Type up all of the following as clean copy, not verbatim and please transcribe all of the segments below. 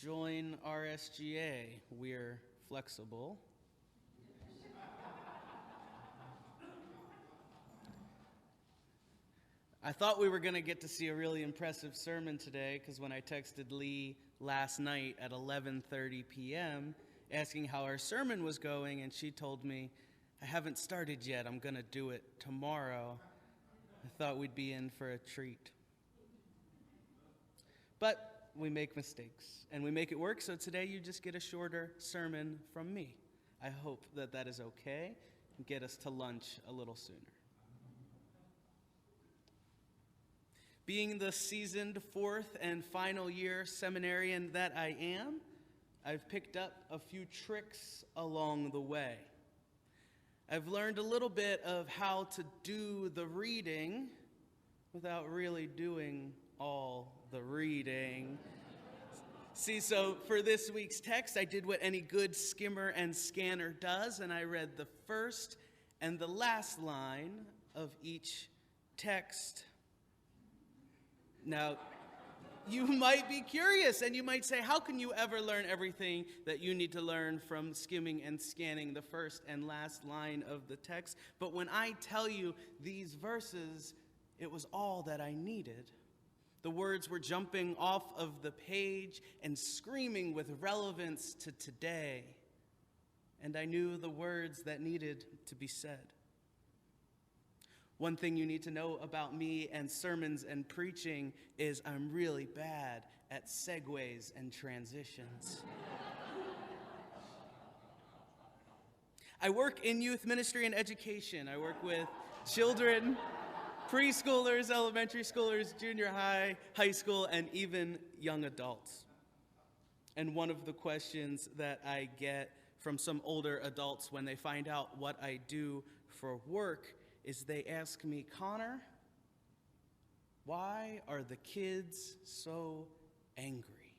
Join RSGA. We're flexible. I thought we were going to get to see a really impressive sermon today because when I texted Lee last night at 11:30 p.m. asking how our sermon was going, and she told me, I haven't started yet, I'm going to do it tomorrow, I thought we'd be in for a treat. But we make mistakes, and we make it work, so today you just get a shorter sermon from me. I hope that that is okay and get us to lunch a little sooner. Being the seasoned fourth and final year seminarian that I am, I've picked up a few tricks along the way. I've learned a little bit of how to do the reading without really doing all the reading. See, so for this week's text, I did what any good skimmer and scanner does, and I read the first and the last line of each text. Now, you might be curious, and you might say, how can you ever learn everything that you need to learn from skimming and scanning the first and last line of the text? But when I tell you these verses, it was all that I needed. The words were jumping off of the page and screaming with relevance to today. And I knew the words that needed to be said. One thing you need to know about me and sermons and preaching is I'm really bad at segues and transitions. I work in youth ministry and education. I work with children, preschoolers, elementary schoolers, junior high, high school, and even young adults. And one of the questions that I get from some older adults when they find out what I do for work is they ask me, Connor, why are the kids so angry?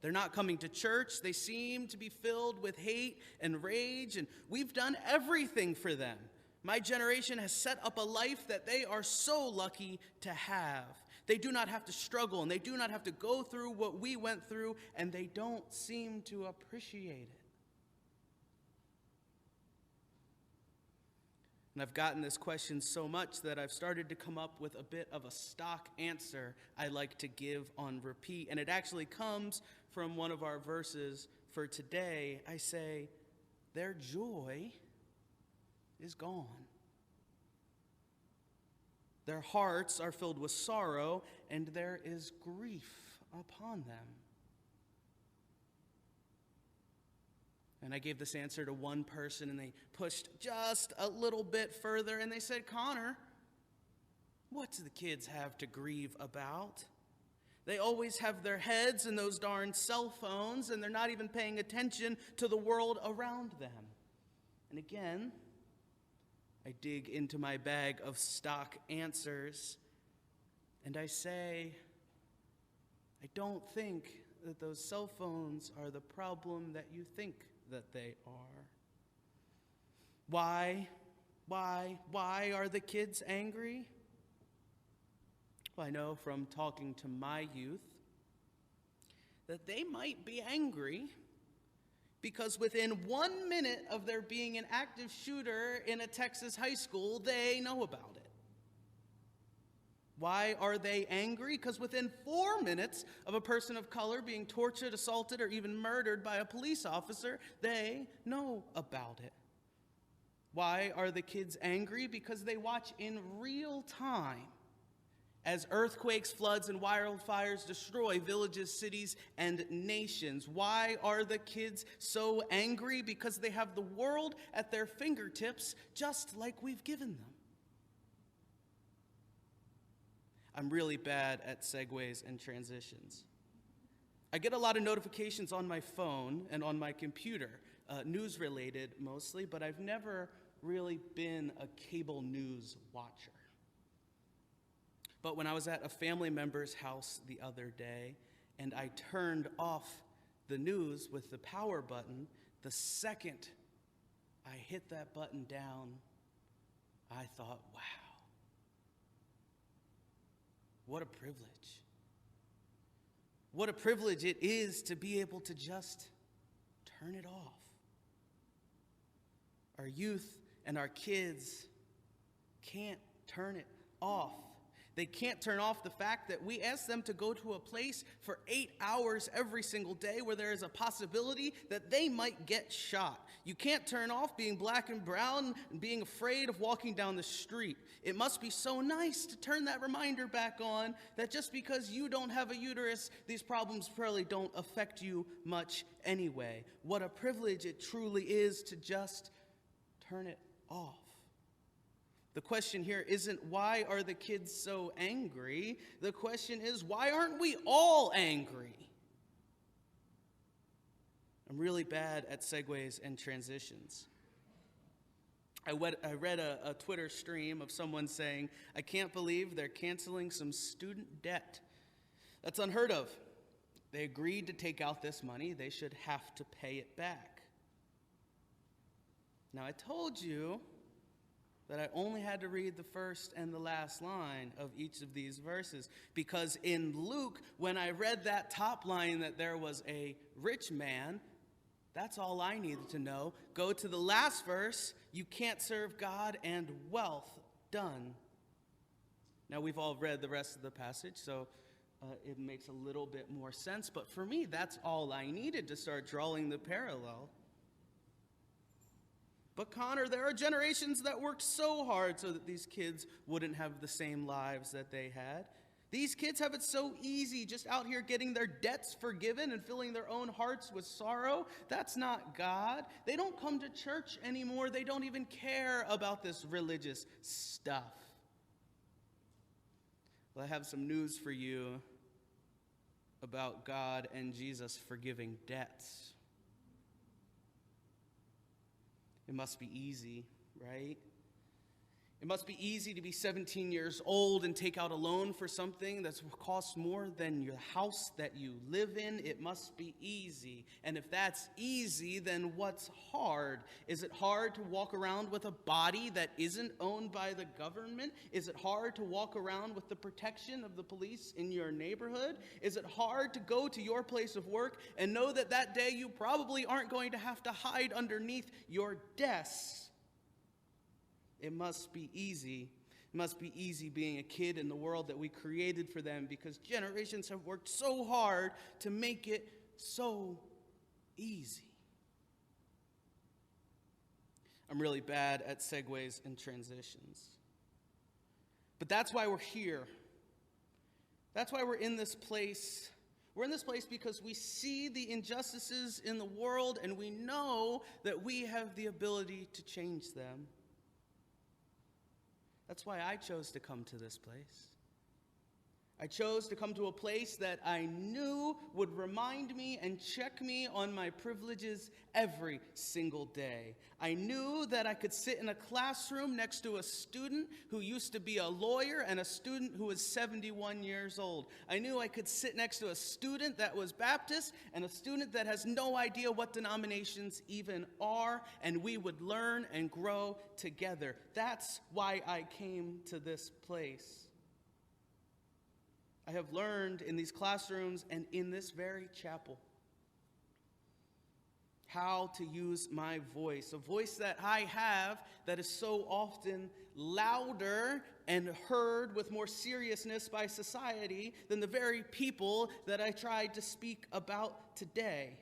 They're not coming to church. They seem to be filled with hate and rage, and we've done everything for them. My generation has set up a life that they are so lucky to have. They do not have to struggle, and they do not have to go through what we went through, and they don't seem to appreciate it. And I've gotten this question so much that I've started to come up with a bit of a stock answer I like to give on repeat. And it actually comes from one of our verses for today. I say, their joy is gone. Their hearts are filled with sorrow, and there is grief upon them. And I gave this answer to one person, and they pushed just a little bit further, and they said, Connor, what do the kids have to grieve about? They always have their heads in those darn cell phones, and they're not even paying attention to the world around them. And again, I dig into my bag of stock answers, and I say, I don't think that those cell phones are the problem that you think that they are. Why are the kids angry? Well, I know from talking to my youth that they might be angry because within 1 minute of there being an active shooter in a Texas high school, they know about it. Why are they angry? Because within 4 minutes of a person of color being tortured, assaulted, or even murdered by a police officer, they know about it. Why are the kids angry? Because they watch in real time as earthquakes, floods, and wildfires destroy villages, cities, and nations. Why are the kids so angry? Because they have the world at their fingertips, just like we've given them. I'm really bad at segues and transitions. I get a lot of notifications on my phone and on my computer, news-related mostly, but I've never really been a cable news watcher. But when I was at a family member's house the other day and I turned off the news with the power button, the second I hit that button down, I thought, wow. What a privilege. What a privilege it is to be able to just turn it off. Our youth and our kids can't turn it off. They can't turn off the fact that we ask them to go to a place for 8 hours every single day where there is a possibility that they might get shot. You can't turn off being black and brown and being afraid of walking down the street. It must be so nice to turn that reminder back on that just because you don't have a uterus, these problems probably don't affect you much anyway. What a privilege it truly is to just turn it off. The question here isn't why are the kids so angry? The question is, why aren't we all angry? I'm really bad at segues and transitions. I read a Twitter stream of someone saying, "I can't believe they're canceling some student debt." That's unheard of. They agreed to take out this money. They should have to pay it back. Now, I told you that I only had to read the first and the last line of each of these verses, because in Luke, when I read that top line that there was a rich man, that's all I needed to know. Go to the last verse, you can't serve God and wealth. Done. Now, we've all read the rest of the passage, so it makes a little bit more sense, but for me, that's all I needed to start drawing the parallel. But Connor, there are generations that worked so hard so that these kids wouldn't have the same lives that they had. These kids have it so easy, just out here getting their debts forgiven and filling their own hearts with sorrow. That's not God. They don't come to church anymore. They don't even care about this religious stuff. Well, I have some news for you about God and Jesus forgiving debts. It must be easy, right? It must be easy to be 17 years old and take out a loan for something that costs more than your house that you live in. It must be easy. And if that's easy, then what's hard? Is it hard to walk around with a body that isn't owned by the government? Is it hard to walk around with the protection of the police in your neighborhood? Is it hard to go to your place of work and know that that day you probably aren't going to have to hide underneath your desk? It must be easy. It must be easy being a kid in the world that we created for them, because generations have worked so hard to make it so easy. I'm really bad at segues and transitions. But that's why we're here. That's why we're in this place. We're in this place because we see the injustices in the world and we know that we have the ability to change them. That's why I chose to come to this place. I chose to come to a place that I knew would remind me and check me on my privileges every single day. I knew that I could sit in a classroom next to a student who used to be a lawyer and a student who was 71 years old. I knew I could sit next to a student that was Baptist and a student that has no idea what denominations even are, and we would learn and grow together. That's why I came to this place. I have learned in these classrooms and in this very chapel how to use my voice, a voice that I have that is so often louder and heard with more seriousness by society than the very people that I tried to speak about today.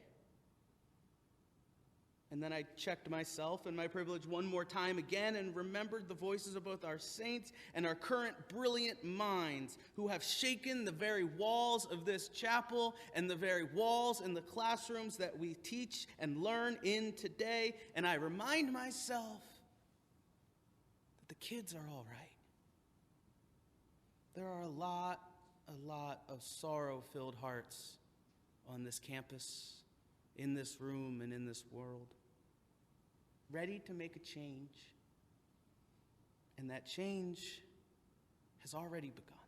And then I checked myself and my privilege one more time again and remembered the voices of both our saints and our current brilliant minds who have shaken the very walls of this chapel and the very walls in the classrooms that we teach and learn in today. And I remind myself that the kids are all right. There are a lot of sorrow-filled hearts on this campus, in this room, and in this world, ready to make a change. And that change has already begun.